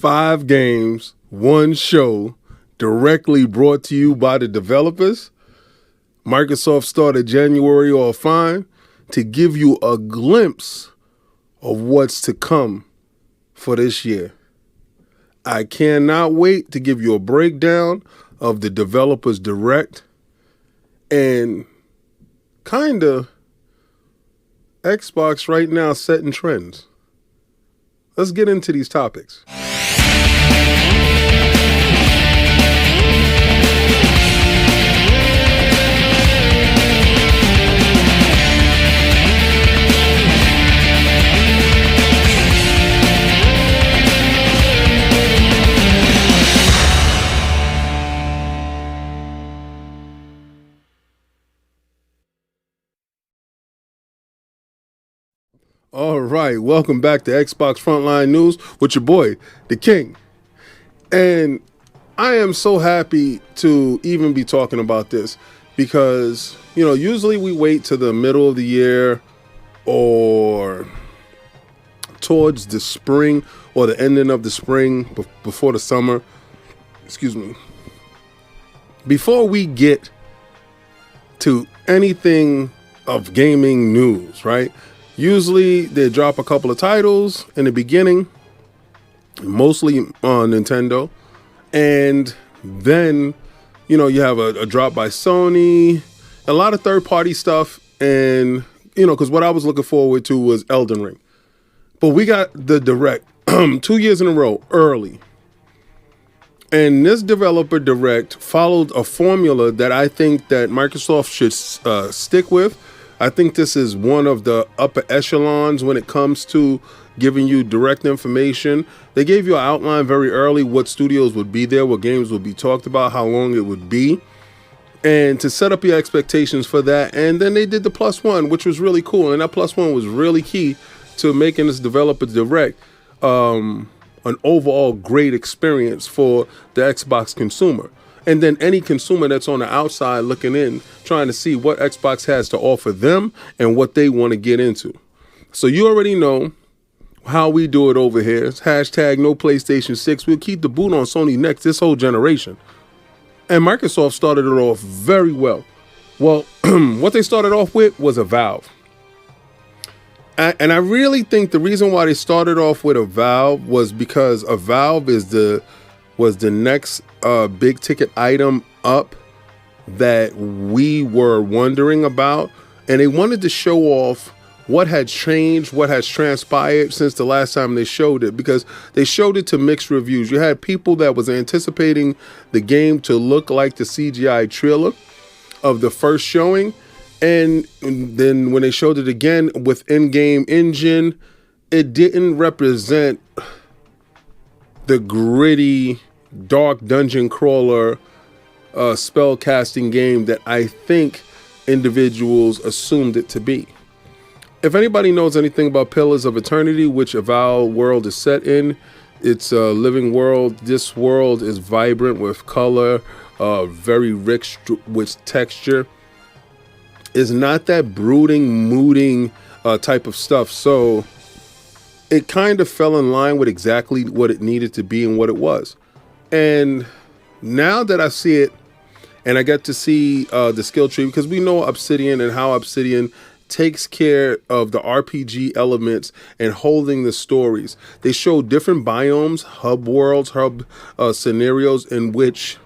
5 games, 1 show, directly brought to you by the developers. Microsoft started January off fine to give you a glimpse of what's to come for this year. I cannot wait to give you a breakdown of the developers direct and kinda Xbox right now setting trends. Let's get into these topics. All right, welcome back to Xbox Frontline News with your boy, the King. And I am so happy to even be talking about this because, usually we wait to the middle of the year or towards the spring or the ending of the spring before the summer. Before we get to anything of gaming news, right? Usually they drop a couple of titles in the beginning, mostly on Nintendo. And then, you have a drop by Sony, a lot of third-party stuff. And, because what I was looking forward to was Elden Ring. But we got the Direct 2 years in a row early. And this developer Direct followed a formula that I think that Microsoft should stick with. I think this is one of the upper echelons when it comes to giving you direct information. They gave you an outline very early, what studios would be there, what games would be talked about, how long it would be, and to set up your expectations for that. And then they did the +1, which was really cool. And that +1 was really key to making this developer Direct an overall great experience for the Xbox consumer. And then any consumer that's on the outside looking in, trying to see what Xbox has to offer them and what they want to get into. So you already know how we do it over here. It's hashtag no PlayStation 6. We'll keep the boot on Sony next this whole generation. And Microsoft started it off very well. Well, what they started off with was a Valve. And I really think the reason why they started off with a Valve was because a Valve was the next big ticket item up that we were wondering about. And they wanted to show off what had changed, what has transpired since the last time they showed it, because they showed it to mixed reviews. You had people that was anticipating the game to look like the CGI trailer of the first showing. And then when they showed it again with in-game engine, it didn't represent the gritty, dark dungeon crawler spell casting game that I think individuals assumed it to be. If anybody knows anything about Pillars of Eternity, which Avowed world is set in, it's a living world. This world is vibrant with color, very rich with texture. It's not that brooding, mooding type of stuff. So it kind of fell in line with exactly what it needed to be and what it was. And now that I see it and I get to see the skill tree, because we know Obsidian and how Obsidian takes care of the RPG elements and holding the stories. They show different biomes, hub worlds, hub scenarios in which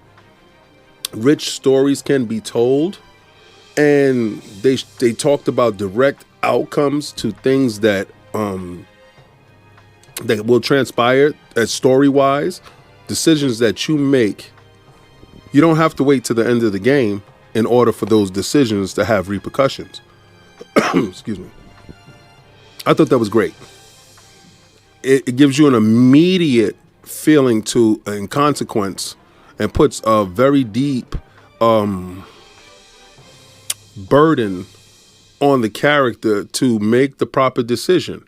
rich stories can be told. And they talked about direct outcomes to things that will transpire as story-wise. Decisions that you make, you don't have to wait to the end of the game in order for those decisions to have repercussions. Excuse me. I thought that was great. It gives you an immediate feeling to and consequence and puts a very deep burden on the character to make the proper decision.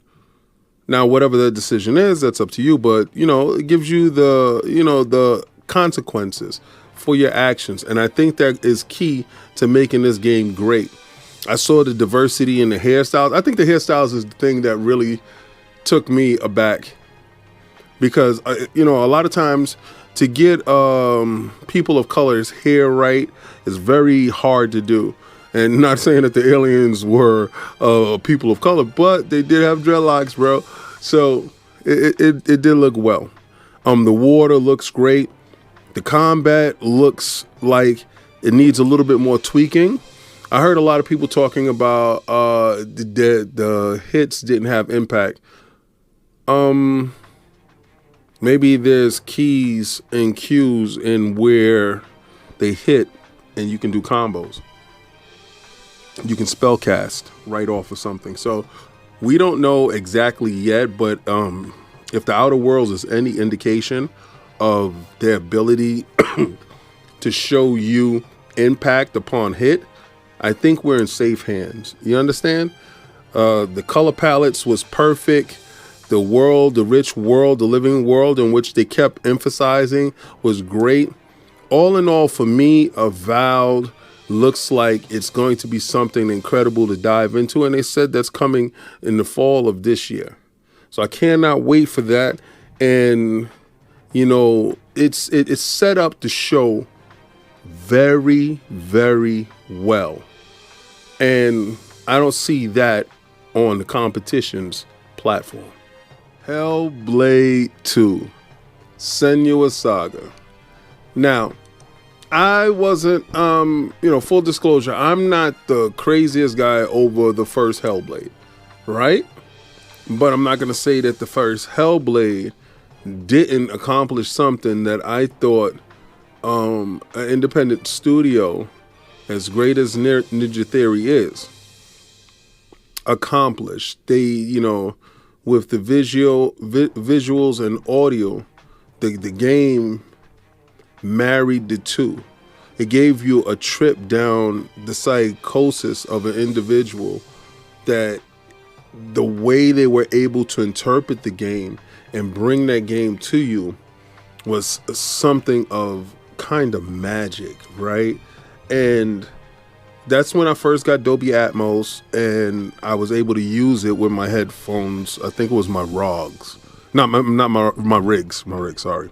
Now, whatever the decision is, that's up to you. But, it gives you the consequences for your actions. And I think that is key to making this game great. I saw the diversity in the hairstyles. I think the hairstyles is the thing that really took me aback. because you know, a lot of times to get people of color's hair right is very hard to do. And not saying that the aliens were people of color, but they did have dreadlocks, bro. So it did look well. The water looks great. The combat looks like it needs a little bit more tweaking. I heard a lot of people talking about the hits didn't have impact. Maybe there's keys and cues in where they hit and you can do combos. You can spell cast right off of something. So we don't know exactly yet, but if the Outer Worlds is any indication of their ability to show you impact upon hit, I think we're in safe hands. You understand? The color palettes was perfect. The world, the rich world, the living world in which they kept emphasizing was great. All in all, for me, Avowed looks like it's going to be something incredible to dive into. And they said that's coming in the fall of this year. So I cannot wait for that. And, you know, it's set up to show very, very well. And I don't see that on the competition's platform. Hellblade 2, Senua's Saga. Now, I wasn't, full disclosure, I'm not the craziest guy over the first Hellblade, right? But I'm not going to say that the first Hellblade didn't accomplish something that I thought an independent studio, as great as Ninja Theory is, accomplished. They, you know, with the visuals and audio, the game married the two. It gave you a trip down the psychosis of an individual, that the way they were able to interpret the game and bring that game to you was something of kind of magic, right? And that's when I first got Dolby Atmos, and I was able to use it with my headphones. I think it was my ROGs, not my rigs. Sorry,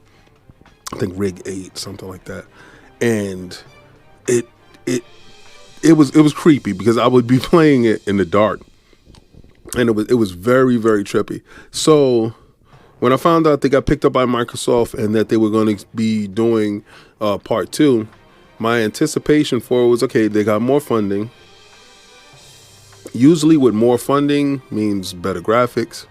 I think Rig 8, something like that. And it was creepy because I would be playing it in the dark, and it was very, very trippy. So when I found out they got picked up by Microsoft and that they were going to be doing part 2. My anticipation for it was, okay, they got more funding. Usually with more funding means better graphics,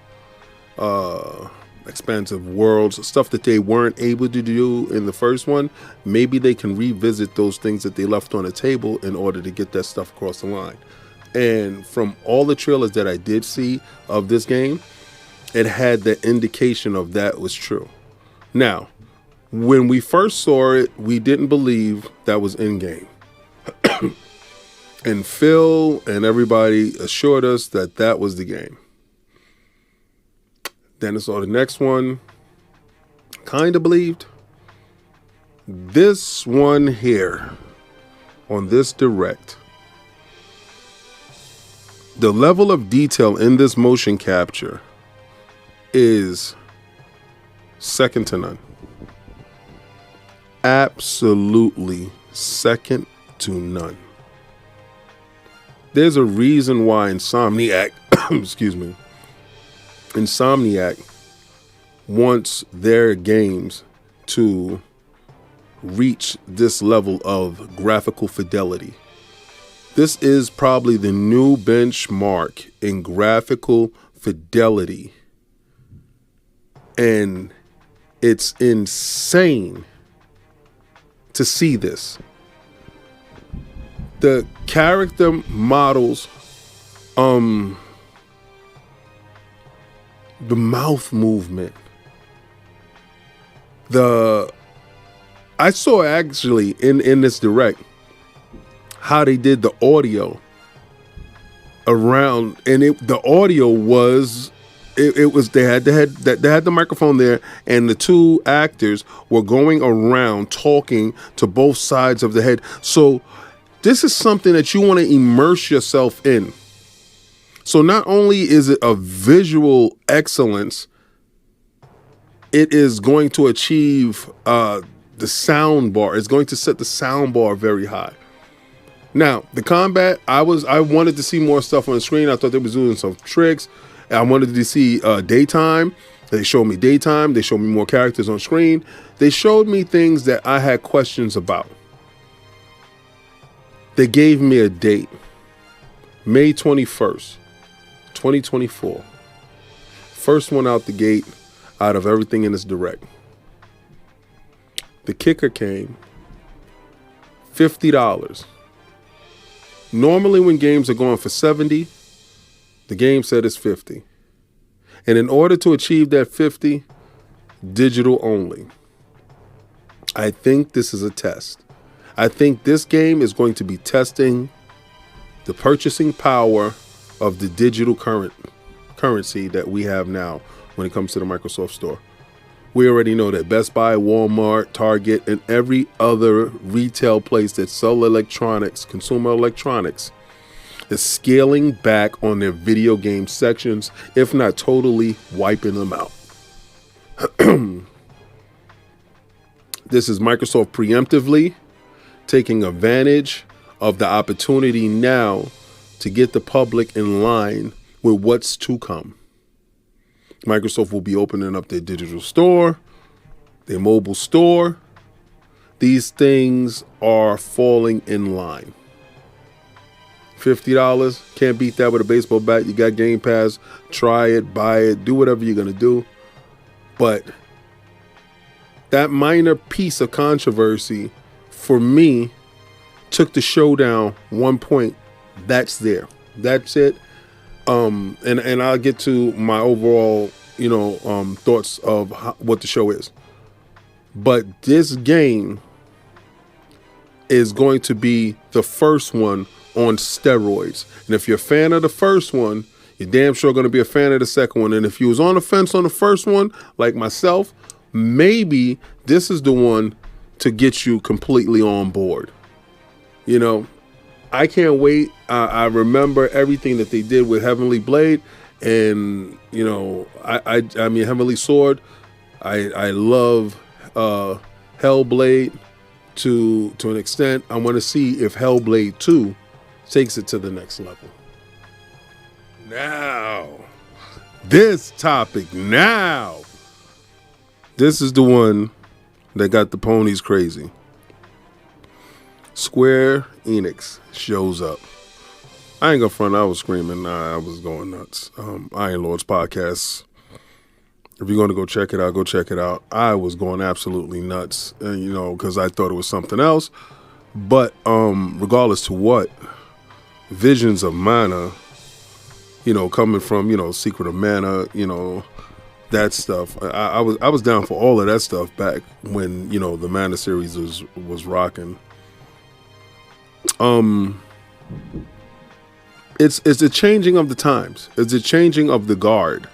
expansive worlds, stuff that they weren't able to do in the first one. Maybe they can revisit those things that they left on the table in order to get that stuff across the line. And from all the trailers that I did see of this game, it had the indication of that was true. Now, when we first saw it, we didn't believe that was in-game. And Phil and everybody assured us that that was the game. Then I saw the next one, kind of believed. This one here, on this direct, the level of detail in this motion capture is second to none. Absolutely second to none. There's a reason why Insomniac, Insomniac wants their games to reach this level of graphical fidelity. This is probably the new benchmark in graphical fidelity. And it's insane to see this. The character models, the mouth movement, I saw actually in this direct how they did the audio around, and the audio was it was they had the microphone there, and the two actors were going around talking to both sides of the head. So this is something that you want to immerse yourself in. So not only is it a visual excellence, it is going to achieve the sound bar. It's going to set the sound bar very high. Now, the combat, I wanted to see more stuff on the screen. I thought they was doing some tricks. I wanted to see daytime. They showed me daytime. They showed me more characters on screen. They showed me things that I had questions about. They gave me a date, May 21st, 2024. First one out the gate out of everything in this direct. The kicker came, $50. Normally when games are going for $70, the game said it's $50. And in order to achieve that $50, digital only. I think this is a test. I think this game is going to be testing the purchasing power of the digital currency that we have now when it comes to the Microsoft Store. We already know that Best Buy, Walmart, Target, and every other retail place that sell electronics, consumer electronics, is scaling back on their video game sections, if not totally wiping them out. This is Microsoft preemptively taking advantage of the opportunity now to get the public in line with what's to come. Microsoft will be opening up their digital store, their mobile store. These things are falling in line. $50, can't beat that with a baseball bat. You got Game Pass, try it, buy it, do whatever you're going to do. But that minor piece of controversy, for me, took the showdown 1 point. That's there. That's it. And I'll get to my overall, thoughts of what the show is. But this game is going to be the first one on steroids. And if you're a fan of the first one, you're damn sure going to be a fan of the second one. And if you was on the fence on the first one, like myself, maybe this is the one to get you completely on board. I can't wait. I remember everything that they did with Heavenly Blade, and I mean Heavenly Sword. I love Hellblade to an extent. I want to see if Hellblade 2 takes it to the next level. Now, this topic. Now, this is the one that got the ponies crazy. Square Enix shows up. I ain't gonna front, I was screaming. I was going nuts. Iron Lords podcast. If you're gonna go check it out, go check it out. I was going absolutely nuts, because I thought it was something else. But regardless to what, Visions of Mana, coming from, Secret of Mana, that stuff. I was down for all of that stuff back when, the Mana series was rocking. It's a changing of the times. It's a changing of the guard.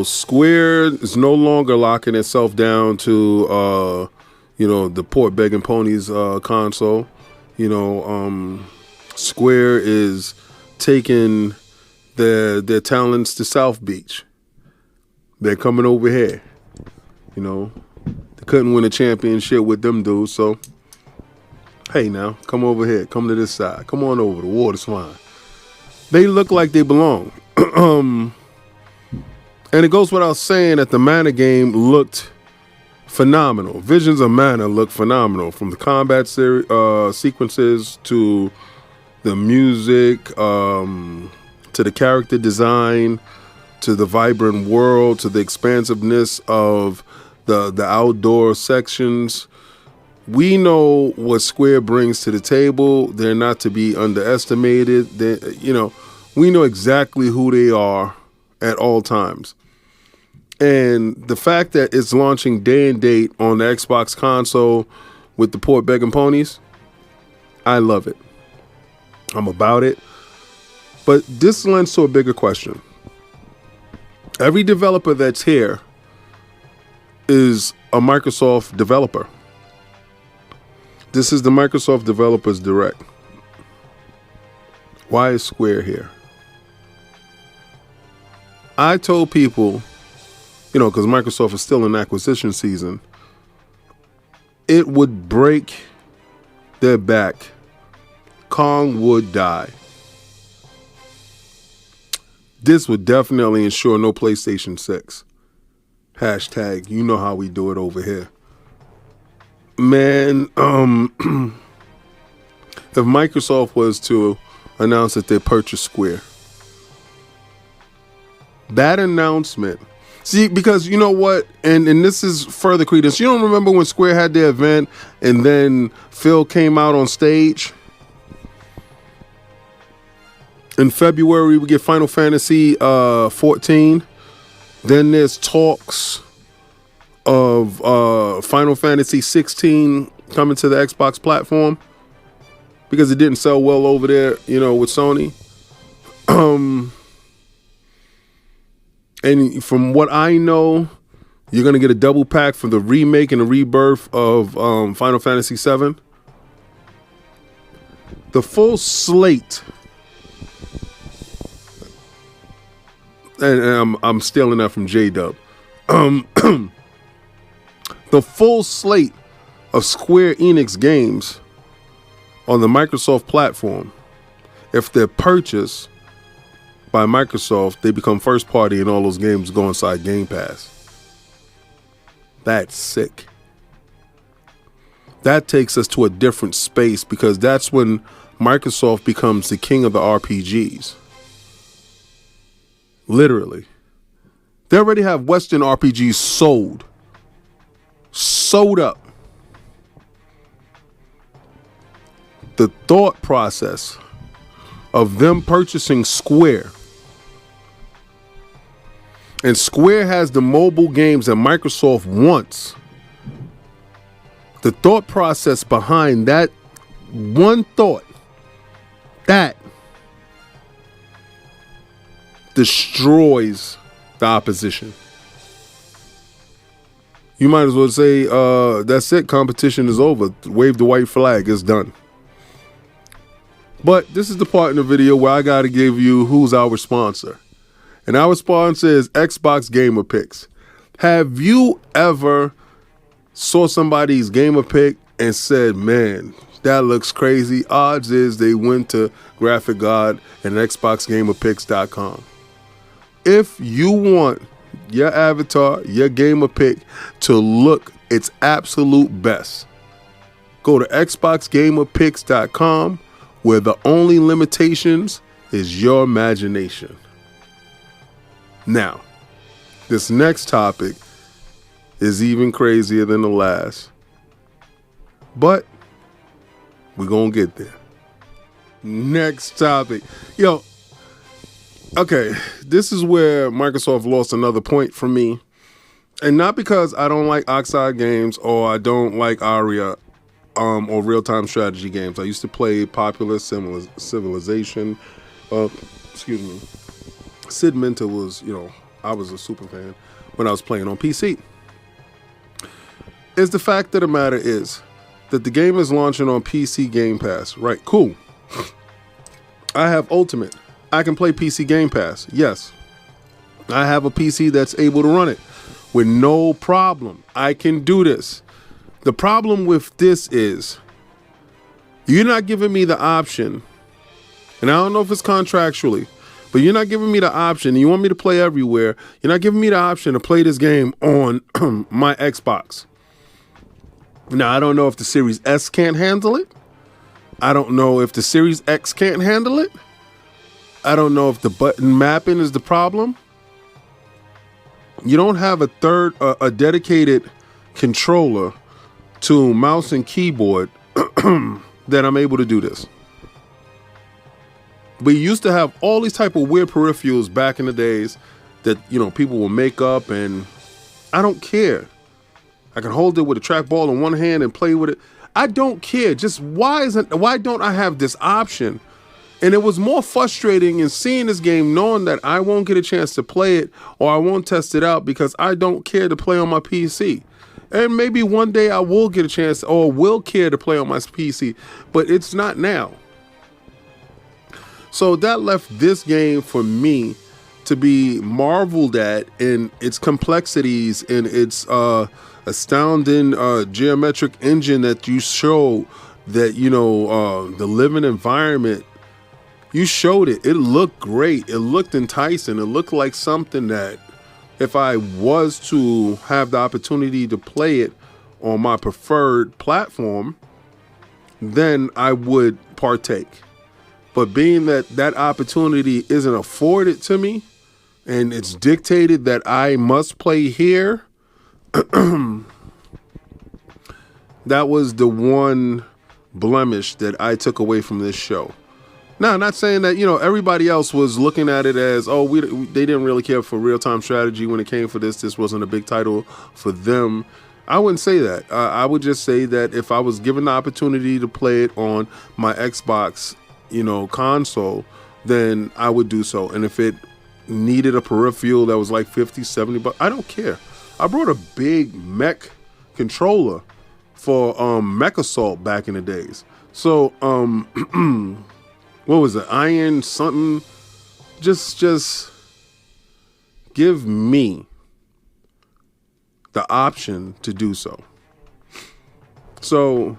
Square is no longer locking itself down to the Port Begging Ponies console. Square is taking their talents to South Beach. They're coming over here. They couldn't win a championship with them dudes, so hey now, come over here. Come to this side. Come on over. The water's fine. They look like they belong. And it goes without saying that the Mana game looked phenomenal. Visions of Mana looked phenomenal. From the combat sequences to the music, to the character design, to the vibrant world, to the expansiveness of the outdoor sections. We know what Square brings to the table. They're not to be underestimated. We know exactly who they are at all times. And the fact that it's launching day and date on the Xbox console with the Port Begging Ponies, I love it. I'm about it. But this lends to a bigger question. Every developer that's here is a Microsoft developer. This is the Microsoft Developers Direct. Why is Square here? I told people because Microsoft is still in acquisition season, it would break their back. Kong would die. This would definitely ensure no PlayStation 6. Hashtag, you know how we do it over here. Man, if Microsoft was to announce that they purchased Square, that announcement, see, because you know what, and this is further credence. You don't remember when Square had their event and then Phil came out on stage? In February, we get Final Fantasy 14. Then there's talks of Final Fantasy 16 coming to the Xbox platform because it didn't sell well over there, with Sony. And from what I know, you're going to get a double pack for the remake and the rebirth of Final Fantasy 7. The full slate, and I'm stealing that from J-Dub. The full slate of Square Enix games on the Microsoft platform, if they're purchased by Microsoft, they become first party and all those games go inside Game Pass. That's sick. That takes us to a different space because that's when Microsoft becomes the king of the RPGs. Literally. They already have Western RPGs sold up. The thought process of them purchasing Square, and Square has the mobile games that Microsoft wants. The thought process behind that one thought, that destroys the opposition. You might as well say, that's it, competition is over. Wave the white flag, it's done. But this is the part in the video where I got to give you who's our sponsor. And our sponsor is Xbox Gamer Picks. Have you ever saw somebody's gamer pick and said, man, that looks crazy? Odds is they went to Graphic God and XboxGamerPicks.com. If you want your avatar, your gamer pick to look its absolute best, go to XboxGamerPicks.com, where the only limitations is your imagination. Now, this next topic is even crazier than the last, but we're gonna get there. Next topic. Okay, this is where Microsoft lost another point for me. And not because I don't like Oxide games or I don't like Aria or real-time strategy games. I used to play Popular Civilization. Sid Minter was, I was a super fan when I was playing on PC. The fact of the matter is that the game is launching on PC Game Pass. Right, cool. I have Ultimate. I can play PC Game Pass. Yes. I have a PC that's able to run it with no problem. I can do this. The problem with this is you're not giving me the option, and I don't know if it's contractually, but you're not giving me the option. You want me to play everywhere. You're not giving me the option to play this game on my Xbox. Now, I don't know if the Series S can't handle it. I don't know if the Series X can't handle it. I don't know if the button mapping is the problem. You don't have a dedicated controller to mouse and keyboard that I'm able to do this. We used to have all these type of weird peripherals back in the days that, people will make up, and I don't care. I can hold it with a trackball in one hand and play with it. I don't care. Just why don't I have this option? And it was more frustrating in seeing this game knowing that I won't get a chance to play it or I won't test it out because I don't care to play on my PC. And maybe one day I will get a chance or will care to play on my PC, but it's not now. So that left this game for me to be marveled at in its complexities, in its astounding geometric engine that you show, that, you know, the living environment, you showed it. It looked great. It looked enticing. It looked like something that if I was to have the opportunity to play it on my preferred platform, then I would partake. But being that that opportunity isn't afforded to me and it's dictated that I must play here, that was the one blemish that I took away from this show. Now, not saying that, you know, everybody else was looking at it as, oh, they didn't really care for real-time strategy when it came for this. This wasn't a big title for them. I wouldn't say that. I would just say that if I was given the opportunity to play it on my Xbox, you know, console, then I would do so. And if it needed a peripheral that was like 50, 70 bucks, I don't care. I brought a big mech controller for Mech Assault back in the days. So, what was it? Iron something. Just give me the option to do so. So,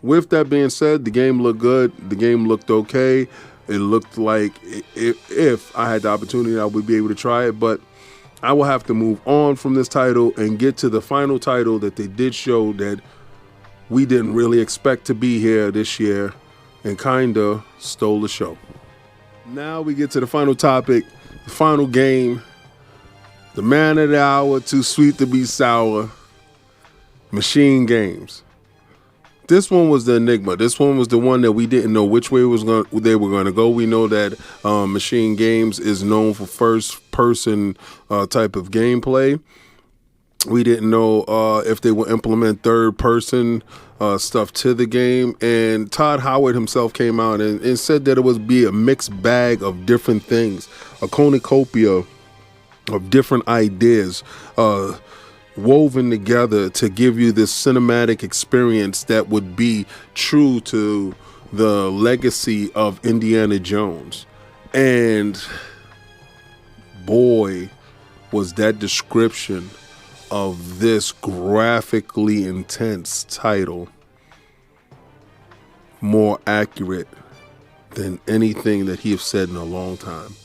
with that being said, the game looked good. The game looked okay. It looked like if I had the opportunity, I would be able to try it. But I will have to move on from this title and get to the final title that they did show that we didn't really expect to be here this year and kinda stole the show. Now we get to the final topic, the final game, the man of the hour, too sweet to be sour, Machine Games. This one was the Enigma. This one was the one that we didn't know which way they were going to go. We know that Machine Games is known for first-person type of gameplay. We didn't know if they would implement third-person stuff to the game. And Todd Howard himself came out and said that it would be a mixed bag of different things, a cornucopia of different ideas woven together to give you this cinematic experience that would be true to the legacy of Indiana Jones. And boy, was that description of this graphically intense title more accurate than anything that he has said in a long time.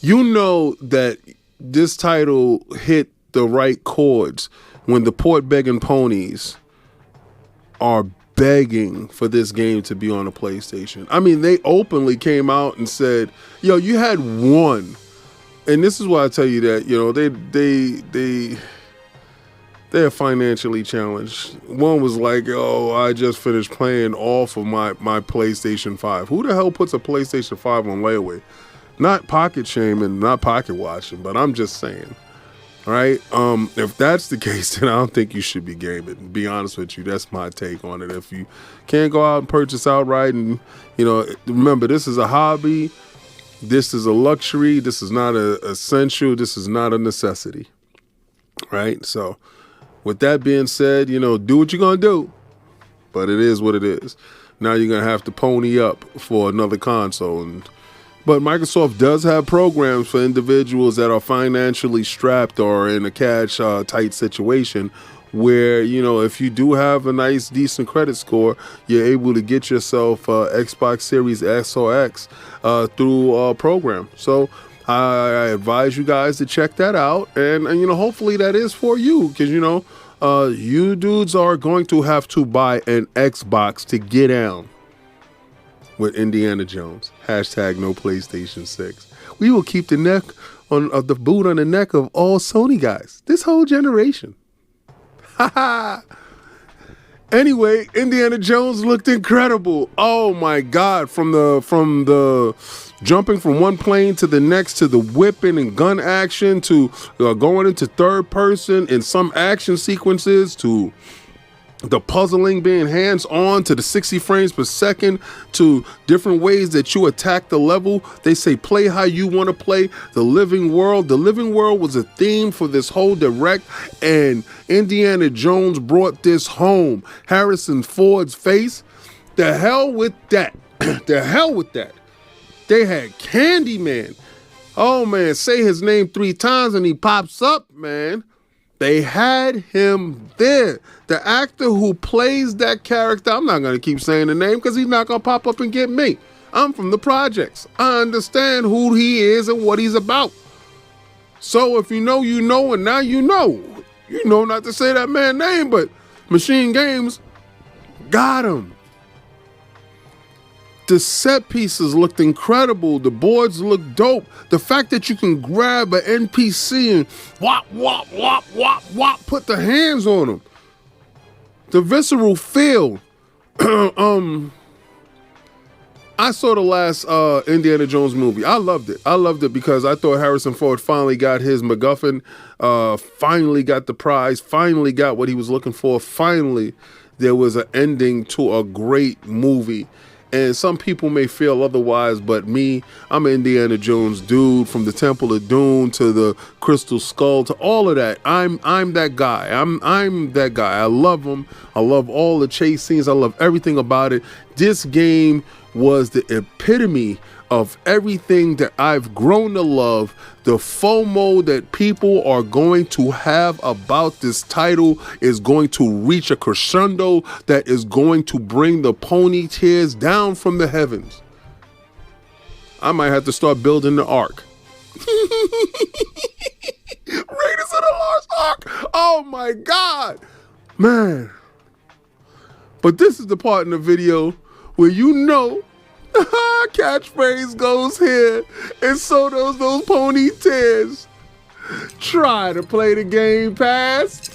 You know that this title hit the right chords when the port begging ponies are begging for this game to be on a PlayStation. I mean, they openly came out and said, yo, you had one. And this is why I tell you that, you know, they're financially challenged. One was like, oh, I just finished playing off of my PlayStation 5. Who the hell puts a PlayStation 5 on layaway? Not pocket shaming, not pocket watching, but I'm just saying. All right. If that's the case, then I don't think you should be gaming. To be honest with you, that's my take on it. If you can't go out and purchase outright, and you know, remember, this is a hobby, this is a luxury, this is not a essential, this is not a necessity. Right. So, with that being said, you know, do what you're gonna do, but it is what it is. Now you're gonna have to pony up for another console. But Microsoft does have programs for individuals that are financially strapped or in a cash tight situation where, you know, if you do have a nice, decent credit score, you're able to get yourself Xbox Series S or X through a program. So I advise you guys to check that out. And you know, hopefully that is for you because, you know, you dudes are going to have to buy an Xbox to get down with Indiana Jones. Hashtag no PlayStation 6. We will keep the neck of the boot on the neck of all Sony guys. This whole generation. Ha ha. Anyway, Indiana Jones looked incredible. Oh my God. From the jumping from one plane to the next, to the whipping and gun action, to going into third person in some action sequences, to the puzzling being hands-on, to the 60 frames per second, to different ways that you attack the level. They say play how you want to play. The living world. The living world was a theme for this whole direct, and Indiana Jones brought this home. Harrison Ford's face. The hell with that. The hell with that. They had Candyman. Oh man, say his name 3 times and he pops up, man. They had him there. The actor who plays that character, I'm not going to keep saying the name because he's not going to pop up and get me. I'm from the projects. I understand who he is and what he's about. So if you know, you know, and now you know. You know not to say that man's name, but Machine Games got him. The set pieces looked incredible. The boards looked dope. The fact that you can grab an NPC and whop, whop, whop, whop, whop, put the hands on them. The visceral feel. I saw the last Indiana Jones movie. I loved it. I loved it because I thought Harrison Ford finally got his MacGuffin, finally got the prize, finally got what he was looking for. Finally, there was an ending to a great movie. And some people may feel otherwise, but me, I'm an Indiana Jones dude, from the Temple of Doom to the Crystal Skull to all of that. I'm that guy. I'm that guy. I love him. I love all the chase scenes. I love everything about it. This game was the epitome of everything that I've grown to love. The FOMO that people are going to have about this title is going to reach a crescendo that is going to bring the pony tears down from the heavens. I might have to start building the ark. Raiders of the Lost Ark. Oh my God, man. But this is the part in the video where you know catchphrase goes here, and so does those pony tears. Try to play the Game Pass.